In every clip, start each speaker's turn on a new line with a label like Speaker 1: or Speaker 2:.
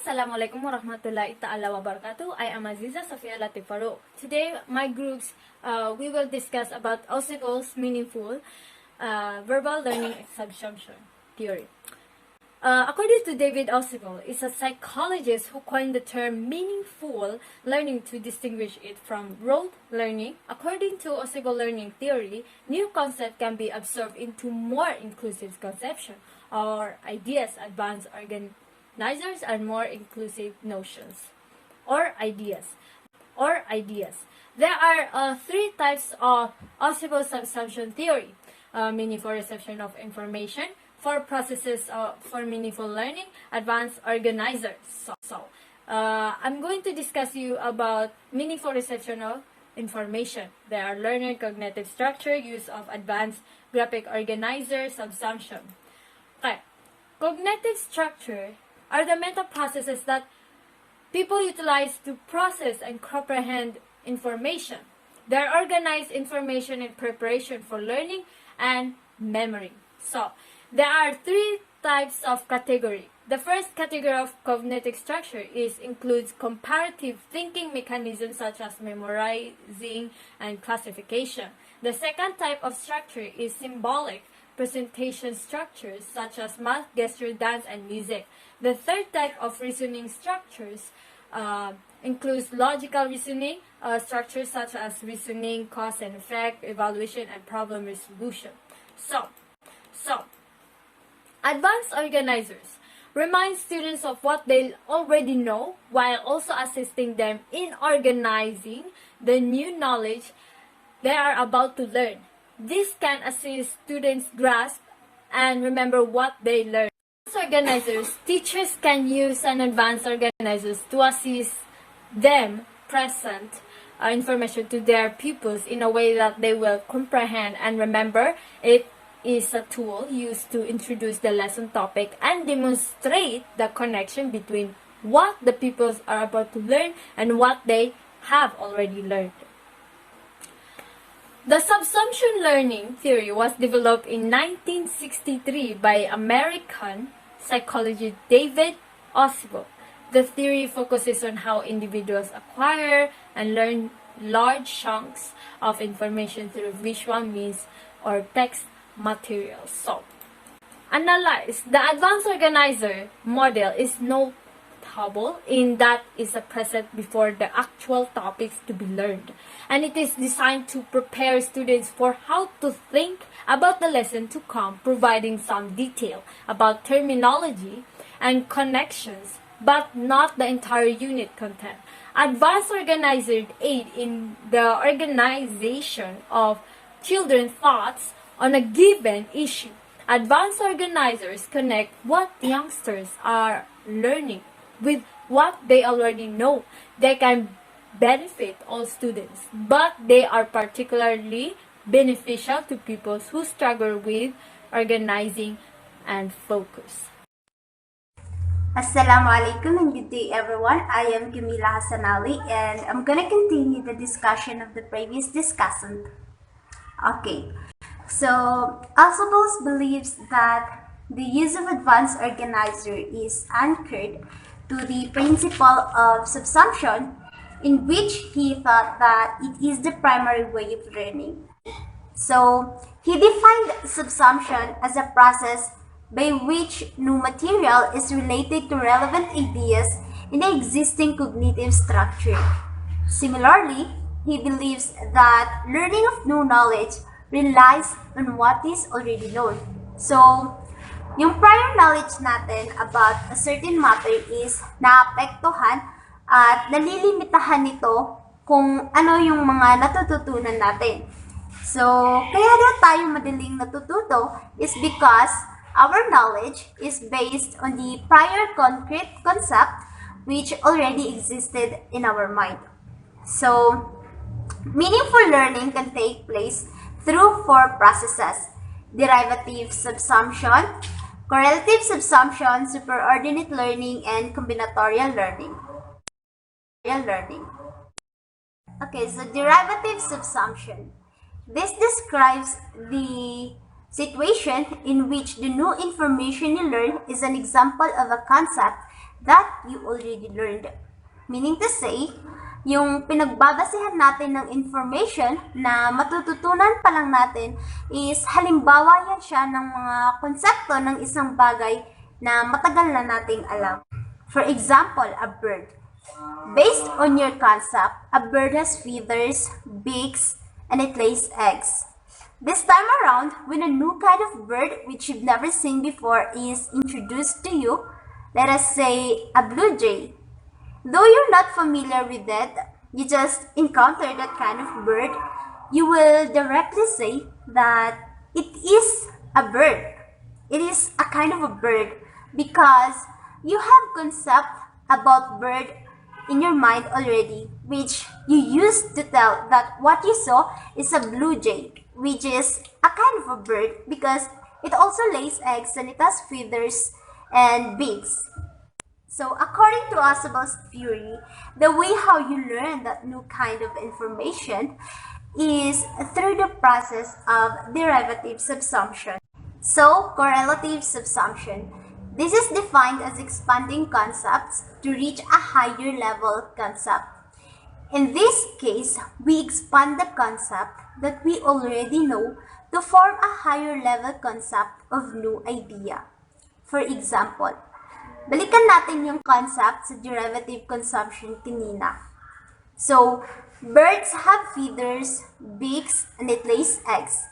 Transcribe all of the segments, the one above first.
Speaker 1: Assalamualaikum warahmatullahi ta'ala wabarakatuh. I am Aziza Safia Latifaro. Today, my groups, we will discuss about Ausubel's meaningful verbal learning subsumption theory. According to David Ausubel, is a psychologist who coined the term meaningful learning to distinguish it from rote learning. According to Ausubel learning theory, new concept can be absorbed into more inclusive conception or ideas, advanced organizers and more inclusive notions or ideas. There are three types of Ausubel subsumption theory: meaningful reception of information, for processes for meaningful learning, advanced organizers. I'm going to discuss you about meaningful reception of information. There are learner cognitive structure, use of advanced graphic organizer, subsumption. Okay. Cognitive structure are the mental processes that people utilize to process and comprehend information. They are organized information in preparation for learning and memory. So, there are three types of category. The first category of cognitive structure includes comparative thinking mechanisms such as memorizing and classification. The second type of structure is symbolic presentation structures such as math, gesture, dance, and music. The third type of reasoning structures includes logical reasoning structures such as reasoning, cause and effect, evaluation, and problem resolution. So, advanced organizers remind students of what they already know while also assisting them in organizing the new knowledge they are about to learn. This can assist students grasp and remember what they learn. Organizers, teachers can use an advanced organizers to assist them present information to their pupils in a way that they will comprehend and remember. It is a tool used to introduce the lesson topic and demonstrate the connection between what the pupils are about to learn and what they have already learned. The subsumption learning theory was developed in 1963 by American psychologist David Ausubel. The theory focuses on how individuals acquire and learn large chunks of information through visual means or text materials. So, analyze. The advanced organizer model is notable in that is present before the actual topics to be learned, and it is designed to prepare students for how to think about the lesson to come, providing some detail about terminology and connections, but not the entire unit content. Advanced organizers aid in the organization of children's thoughts on a given issue. Advanced organizers connect what youngsters are learning with what they already know. They can benefit all students, but they are particularly beneficial to pupils who struggle with organizing and focus.
Speaker 2: Assalamualaikum and good day everyone. I am Camila Hassan Ali and I'm gonna continue the discussion of the previous discussant. Okay, so Ausubel believes that the use of advanced organizer is anchored to the principle of subsumption, in which he thought that it is the primary way of learning. So, he defined subsumption as a process by which new material is related to relevant ideas in the existing cognitive structure. Similarly, he believes that learning of new knowledge relies on what is already known. So, yung prior knowledge natin about a certain matter is naapektuhan at nalilimitahan nito kung ano yung mga natututunan natin. So, kaya daw tayo madaling natututo is because our knowledge is based on the prior concrete concept which already existed in our mind. So, meaningful learning can take place through four processes: derivative subsumption, correlative subsumption, superordinate learning, and combinatorial learning. Okay, so derivative subsumption. This describes the situation in which the new information you learn is an example of a concept that you already learned. Meaning to say, yung pinagbabasehan natin ng information na matututunan pa lang natin is halimbawa yan siya ng mga konsepto ng isang bagay na matagal na nating alam. For example, a bird. Based on your concept, a bird has feathers, beaks, and it lays eggs. This time around, when a new kind of bird which you've never seen before is introduced to you, let us say a blue jay. Though you're not familiar with it, you just encounter that kind of bird, you will directly say that it is a bird. It is a kind of a bird because you have concept about bird in your mind already, which you used to tell that what you saw is a blue jay, which is a kind of a bird because it also lays eggs and it has feathers and beaks. So according to Ausubel's theory, the way how you learn that new kind of information is through the process of derivative subsumption. So correlative subsumption. This is defined as expanding concepts to reach a higher level concept. In this case, we expand the concept that we already know to form a higher level concept of new idea. For example, balikan natin yung concept sa derivative consumption kanina. So, birds have feathers, beaks, and it lays eggs.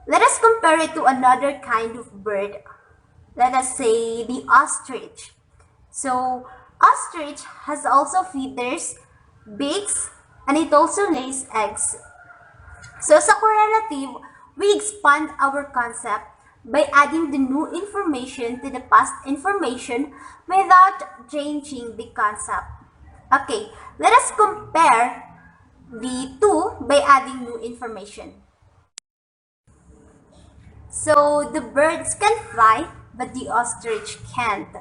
Speaker 2: Let us compare it to another kind of bird. Let us say the ostrich. So, ostrich has also feathers, beaks, and it also lays eggs. So, sa correlative, we expand our concept by adding the new information to the past information without changing the concept. Okay, let us compare the two by adding new information. So, the birds can fly, but the ostrich can't.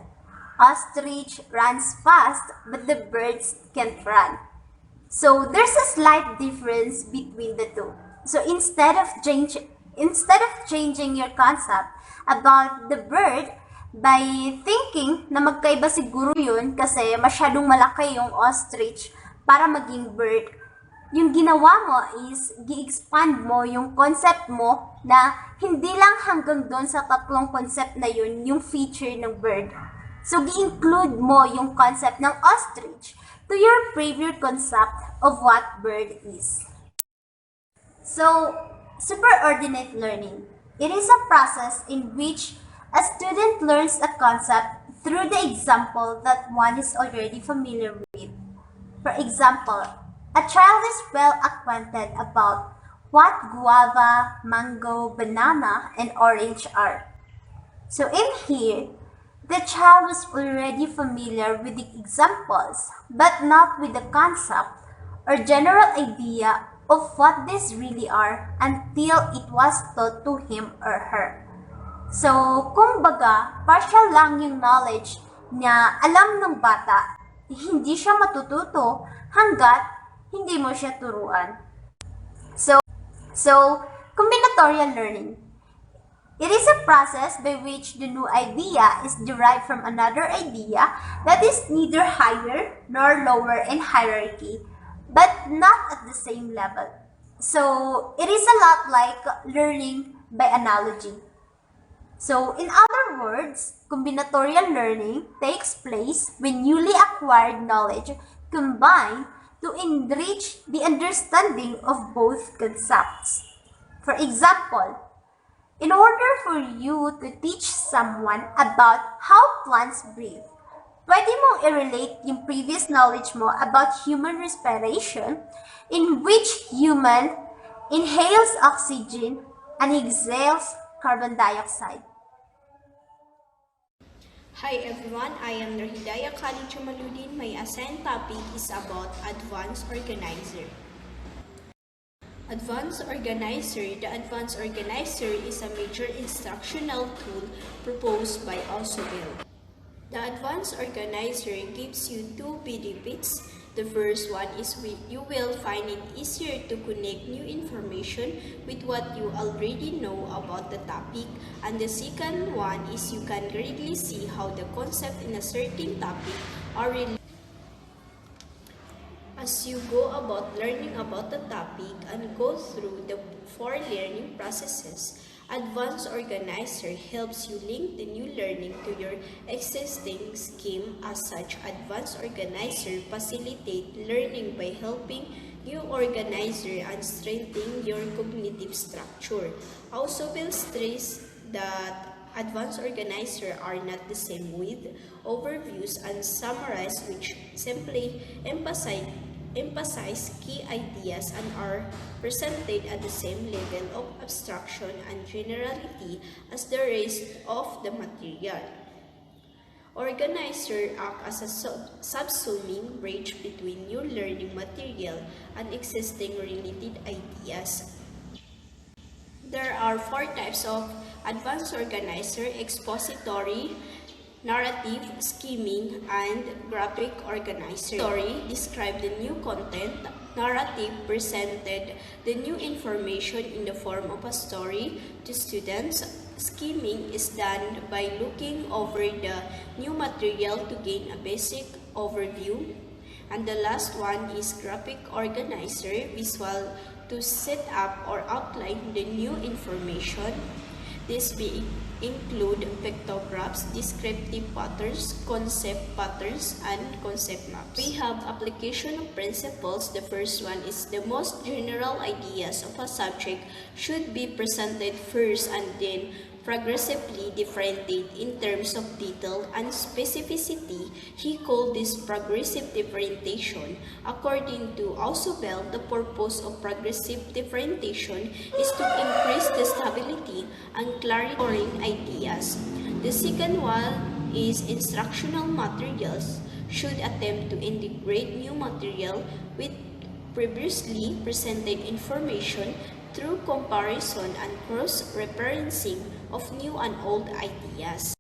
Speaker 2: Ostrich runs fast, but the birds can't run. So, there's a slight difference between the two. So, instead of changing your concept about the bird by thinking na magkaiba siguro yun kasi masyadong malaki yung ostrich para maging bird, yung ginawa mo is gi-expand mo yung concept mo na hindi lang hanggang doon sa tatlong concept na yun yung feature ng bird. So, gi-include mo yung concept ng ostrich to your previous concept of what bird is. So, superordinate learning. It is a process in which a student learns a concept through the example that one is already familiar with. For example, a child is well acquainted about what guava, mango, banana, and orange are. So in here, the child was already familiar with the examples, but not with the concept or general idea of what these really are until it was taught to him or her. So, kumbaga, partial lang yung knowledge na alam ng bata, hindi siya matututo hanggat hindi mo siya turuan. So, combinatorial learning. It is a process by which the new idea is derived from another idea that is neither higher nor lower in hierarchy, but not at the same level. So, it is a lot like learning by analogy. So, in other words, combinatorial learning takes place when newly acquired knowledge combine to enrich the understanding of both concepts. For example, in order for you to teach someone about how plants breathe, pwede mong i-relate yung previous knowledge mo about human respiration in which human inhales oxygen and exhales carbon dioxide.
Speaker 3: Hi everyone, I am Nurhidaya Khalid Chumaludin. My assigned topic is about Advanced Organizer. Advanced Organizer. The Advanced Organizer is a major instructional tool proposed by Ausubel. The advanced organizer gives you two benefits. The first one is you will find it easier to connect new information with what you already know about the topic. And the second one is you can directly see how the concept in a certain topic are related. As you go about learning about the topic and go through the four learning processes, Advanced Organizer helps you link the new learning to your existing scheme. As such, Advanced Organizer facilitates learning by helping you organizer and strengthen your cognitive structure. Ausubel stress that Advanced Organizer are not the same with overviews and summarize, which simply emphasize key ideas and are presented at the same level of abstraction and generality as the rest of the material. Organizer act as a subsuming bridge between new learning material and existing related ideas. There are four types of Advanced Organizer: expository, narrative, scheming, and graphic organizer. Story described the new content. Narrative presented the new information in the form of a story to students. Scheming is done by looking over the new material to gain a basic overview. And the last one is graphic organizer, visual to set up or outline the new information. This may include pictographs, descriptive patterns, concept patterns, and concept maps. We have application of principles. The first one is the most general ideas of a subject should be presented first and then progressively differentiated in terms of detail and specificity. He called this progressive differentiation. According to Ausubel, the purpose of progressive differentiation is to increase the stability and clarity of ideas. The second one is instructional materials should attempt to integrate new material with previously presented information through comparison and cross-referencing of new and old ideas.